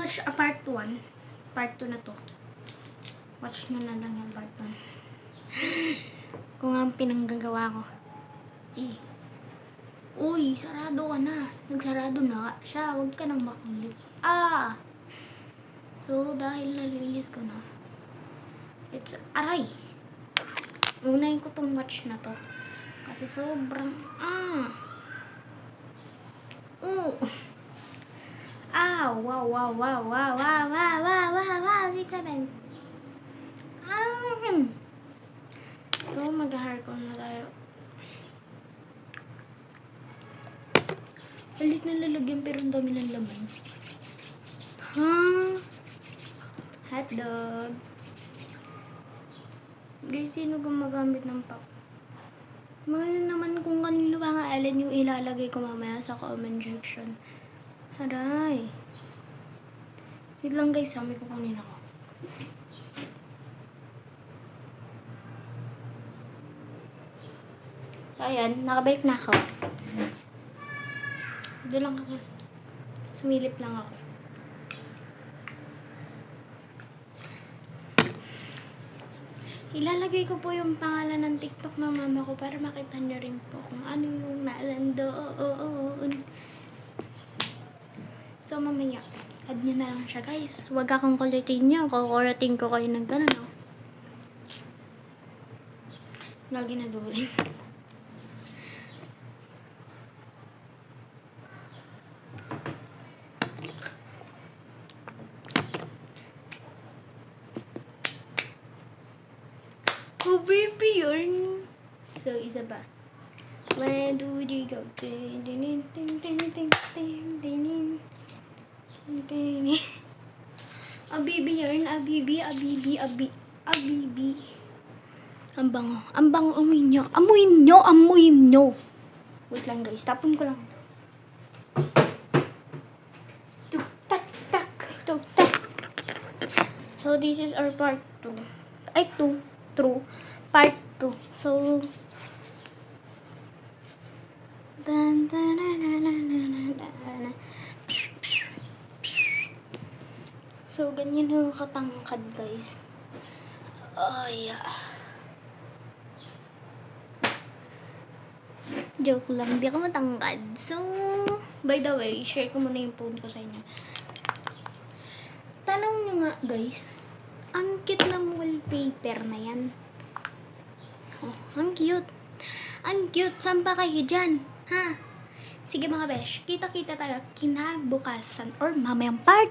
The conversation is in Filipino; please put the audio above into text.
watch a part 1. Part 2 na to. Watch nyo na lang yung part 1. Kung ang pinanggagawa ko. Uy, sarado ka na. Nagsarado na siya. Huwag ka nang makulit. So, dahil nalinis ko na. It's, aray! Unahin ko tong watch na to. Kasi sobrang, wow, 6, 7. So, mag-hardcore na tayo. Palit na lalagyan pero ang dami ng laman. Hotdog. Guys, sino gumagamit ng pop? Mahal naman kung kanino pa nga alin yung ilalagay ko mamaya sa comment section. Aray. Wait lang guys, may kukunin ako. So, ayan, nakabalik na ako. Doon lang ako. Sumilip lang ako. Ilalagay ko po yung pangalan ng TikTok ng mama ko para makita nyo rin po kung ano yung nalandoon. So, mamaya, add nyo na lang siya, guys. Huwag akong kulitin nyo. Kukulatin ko kayo ng gano'n, no? Lagi na duling. Oh, baby, yun. So, isa pa. 1, 2, 3, go. A baby yarn, a baby. Ang bango. Ang bango, amuin nyo. Wait lang guys, tapon ko lang. Tuk-tak. So, this is our part 2. Ay, 2. True. Part 2. So, so, ganyan yung katangkad, guys. Oh, yeah. Joke lang, di ako matangkad. So, by the way, share ko muna yung phone ko sa inyo. Tanong nyo nga, guys. Ang cute ng wallpaper na yan. Oh, ang cute. Ang cute. Saan pa kayo dyan? Ha? Sige mga besh, kita-kita tayo kinabukasan or mamayang part